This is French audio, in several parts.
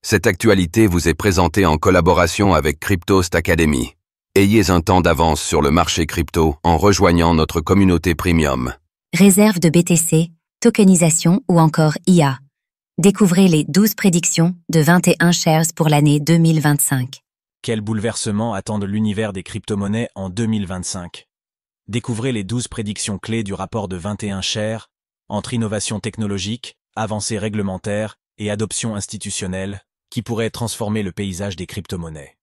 Cette actualité vous est présentée en collaboration avec Cryptost Academy. Ayez un temps d'avance sur le marché crypto en rejoignant notre communauté premium. Réserve de BTC, tokenisation ou encore IA. Découvrez les 12 prédictions de 21 shares pour l'année 2025. Quels bouleversements attendent l'univers des crypto-monnaies en 2025? Découvrez les 12 prédictions clés du rapport de 21 shares, entre innovation technologique, avancées réglementaires et adoption institutionnelle, qui pourraient transformer le paysage des crypto-monnaies.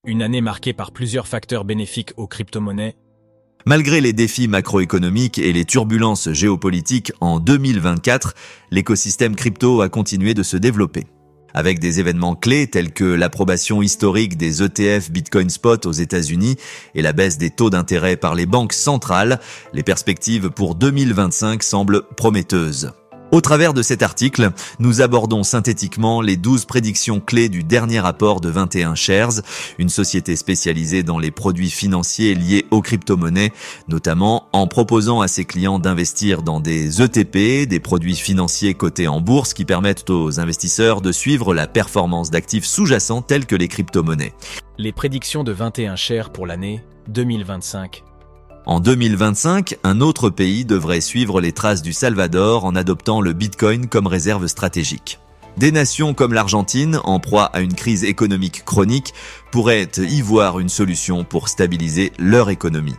Une année marquée par plusieurs facteurs bénéfiques aux crypto-monnaies. Malgré les défis macroéconomiques et les turbulences géopolitiques en 2024, l'écosystème crypto a continué de se développer. Avec des événements clés tels que l'approbation historique des ETF Bitcoin Spot aux États-Unis et la baisse des taux d'intérêt par les banques centrales, les perspectives pour 2025 semblent prometteuses. Au travers de cet article, nous abordons synthétiquement les 12 prédictions clés du dernier rapport de 21 Shares, une société spécialisée dans les produits financiers liés aux crypto-monnaies, notamment en proposant à ses clients d'investir dans des ETP, des produits financiers cotés en bourse qui permettent aux investisseurs de suivre la performance d'actifs sous-jacents tels que les crypto-monnaies. Les prédictions de 21 Shares pour l'année 2025. En 2025, un autre pays devrait suivre les traces du Salvador en adoptant le Bitcoin comme réserve stratégique. Des nations comme l'Argentine, en proie à une crise économique chronique, pourraient y voir une solution pour stabiliser leur économie.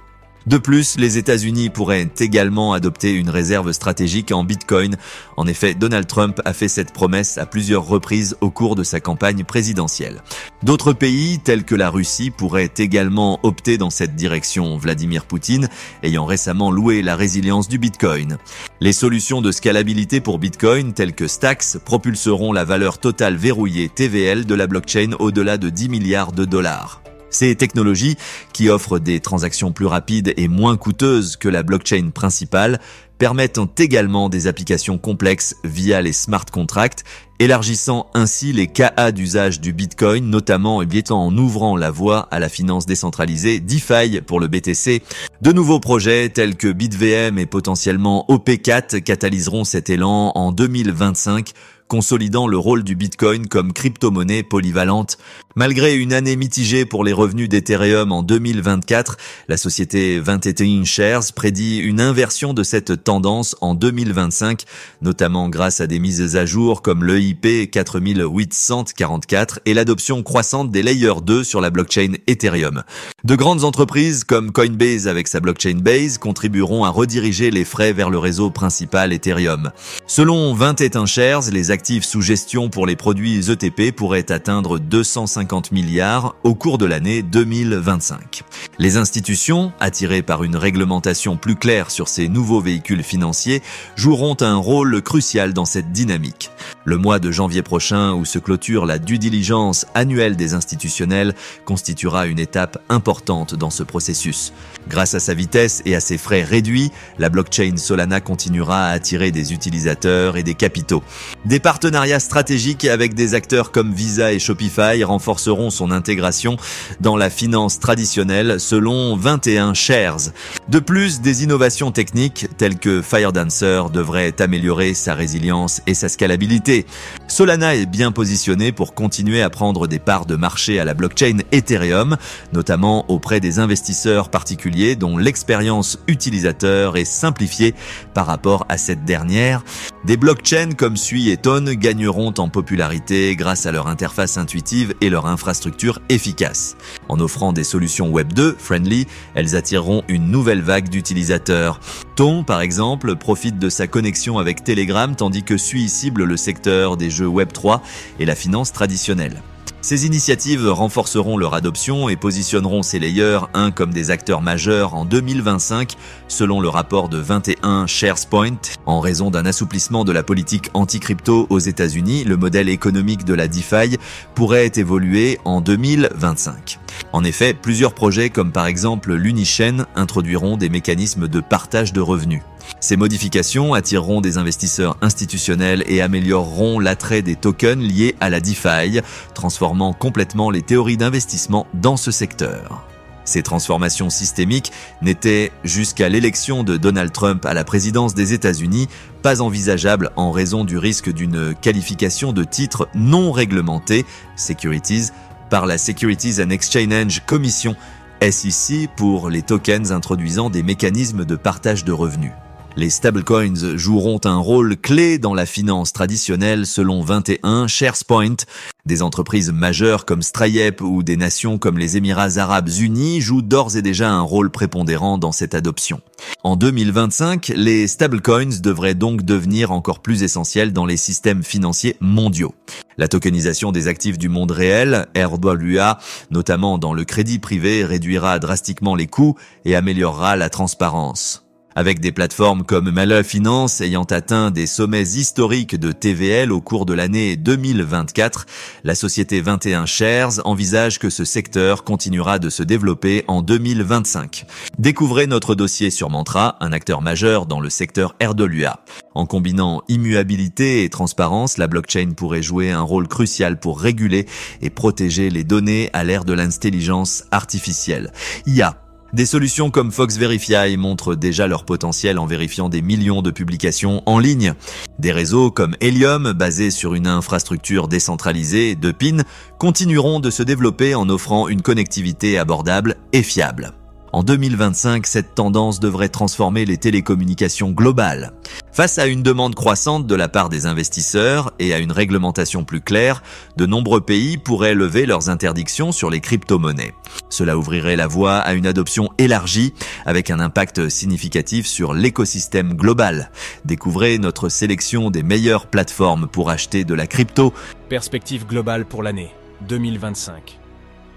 De plus, les États-Unis pourraient également adopter une réserve stratégique en Bitcoin. En effet, Donald Trump a fait cette promesse à plusieurs reprises au cours de sa campagne présidentielle. D'autres pays, tels que la Russie, pourraient également opter dans cette direction, Vladimir Poutine ayant récemment loué la résilience du Bitcoin. Les solutions de scalabilité pour Bitcoin, telles que Stacks, propulseront la valeur totale verrouillée TVL de la blockchain au-delà de 10 milliards de dollars. Ces technologies, qui offrent des transactions plus rapides et moins coûteuses que la blockchain principale, permettent également des applications complexes via les smart contracts, élargissant ainsi les cas d'usage du Bitcoin, notamment en ouvrant la voie à la finance décentralisée DeFi pour le BTC. De nouveaux projets tels que BitVM et potentiellement OP4 catalyseront cet élan en 2025, consolidant le rôle du Bitcoin comme crypto-monnaie polyvalente. Malgré une année mitigée pour les revenus d'Ethereum en 2024, la société 21 Shares prédit une inversion de cette tendance en 2025, notamment grâce à des mises à jour comme l'EIP 4844 et l'adoption croissante des Layer 2 sur la blockchain Ethereum. De grandes entreprises comme Coinbase avec sa blockchain Base contribueront à rediriger les frais vers le réseau principal Ethereum. Selon 21 Shares, les actifs sous gestion pour les produits ETP pourraient atteindre 250 milliards au cours de l'année 2025. Les institutions, attirées par une réglementation plus claire sur ces nouveaux véhicules financiers, joueront un rôle crucial dans cette dynamique. Le mois de janvier prochain, où se clôture la due diligence annuelle des institutionnels, constituera une étape importante dans ce processus. Grâce à sa vitesse et à ses frais réduits, la blockchain Solana continuera à attirer des utilisateurs et des capitaux. Des partenariats stratégiques avec des acteurs comme Visa et Shopify renforceront son intégration dans la finance traditionnelle selon 21 Shares. De plus, des innovations techniques telles que Firedancer devraient améliorer sa résilience et sa scalabilité. Solana est bien positionné pour continuer à prendre des parts de marché à la blockchain Ethereum, notamment auprès des investisseurs particuliers dont l'expérience utilisateur est simplifiée par rapport à cette dernière. Des blockchains comme Sui et Ton gagneront en popularité grâce à leur interface intuitive et leur infrastructure efficace. En offrant des solutions Web 2 friendly, elles attireront une nouvelle vague d'utilisateurs. Ton, par exemple, profite de sa connexion avec Telegram tandis que Sui cible le secteur des jeux Web 3 et la finance traditionnelle. Ces initiatives renforceront leur adoption et positionneront ces layers comme des acteurs majeurs en 2025, selon le rapport de 21 SharesPoint. En raison d'un assouplissement de la politique anti-crypto aux États-Unis, le modèle économique de la DeFi pourrait évoluer en 2025. En effet, plusieurs projets comme par exemple l'Unichain introduiront des mécanismes de partage de revenus. Ces modifications attireront des investisseurs institutionnels et amélioreront l'attrait des tokens liés à la DeFi, transformant complètement les théories d'investissement dans ce secteur. Ces transformations systémiques n'étaient, jusqu'à l'élection de Donald Trump à la présidence des États-Unis, pas envisageables en raison du risque d'une qualification de titres non réglementés, securities, par la Securities and Exchange Commission, SEC, pour les tokens introduisant des mécanismes de partage de revenus. Les stablecoins joueront un rôle clé dans la finance traditionnelle selon 21 SharesPoint. Des entreprises majeures comme Stripe ou des nations comme les Émirats Arabes Unis jouent d'ores et déjà un rôle prépondérant dans cette adoption. En 2025, les stablecoins devraient donc devenir encore plus essentiels dans les systèmes financiers mondiaux. La tokenisation des actifs du monde réel, RWA, notamment dans le crédit privé, réduira drastiquement les coûts et améliorera la transparence. Avec des plateformes comme Mala Finance ayant atteint des sommets historiques de TVL au cours de l'année 2024, la société 21 Shares envisage que ce secteur continuera de se développer en 2025. Découvrez notre dossier sur Mantra, un acteur majeur dans le secteur RWA. En combinant immuabilité et transparence, la blockchain pourrait jouer un rôle crucial pour réguler et protéger les données à l'ère de l'intelligence artificielle. IA. Des solutions comme Fox Verify montrent déjà leur potentiel en vérifiant des millions de publications en ligne. Des réseaux comme Helium, basés sur une infrastructure décentralisée de PIN, continueront de se développer en offrant une connectivité abordable et fiable. En 2025, cette tendance devrait transformer les télécommunications globales. Face à une demande croissante de la part des investisseurs et à une réglementation plus claire, de nombreux pays pourraient lever leurs interdictions sur les crypto-monnaies. Cela ouvrirait la voie à une adoption élargie avec un impact significatif sur l'écosystème global. Découvrez notre sélection des meilleures plateformes pour acheter de la crypto. Perspective globale pour l'année 2025.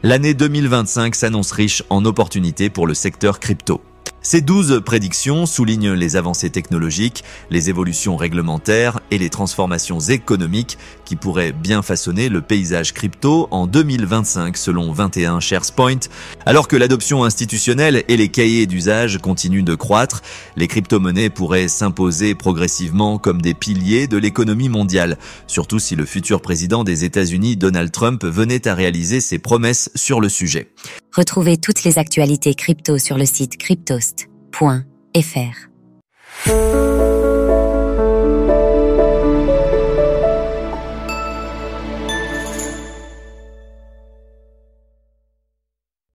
L'année 2025 s'annonce riche en opportunités pour le secteur crypto. Ces 12 prédictions soulignent les avancées technologiques, les évolutions réglementaires et les transformations économiques qui pourraient bien façonner le paysage crypto en 2025 selon 21 SharesPoint. Alors que l'adoption institutionnelle et les cahiers d'usage continuent de croître, les crypto-monnaies pourraient s'imposer progressivement comme des piliers de l'économie mondiale, surtout si le futur président des États-Unis, Donald Trump, venait à réaliser ses promesses sur le sujet. Retrouvez toutes les actualités crypto sur le site cryptost.fr.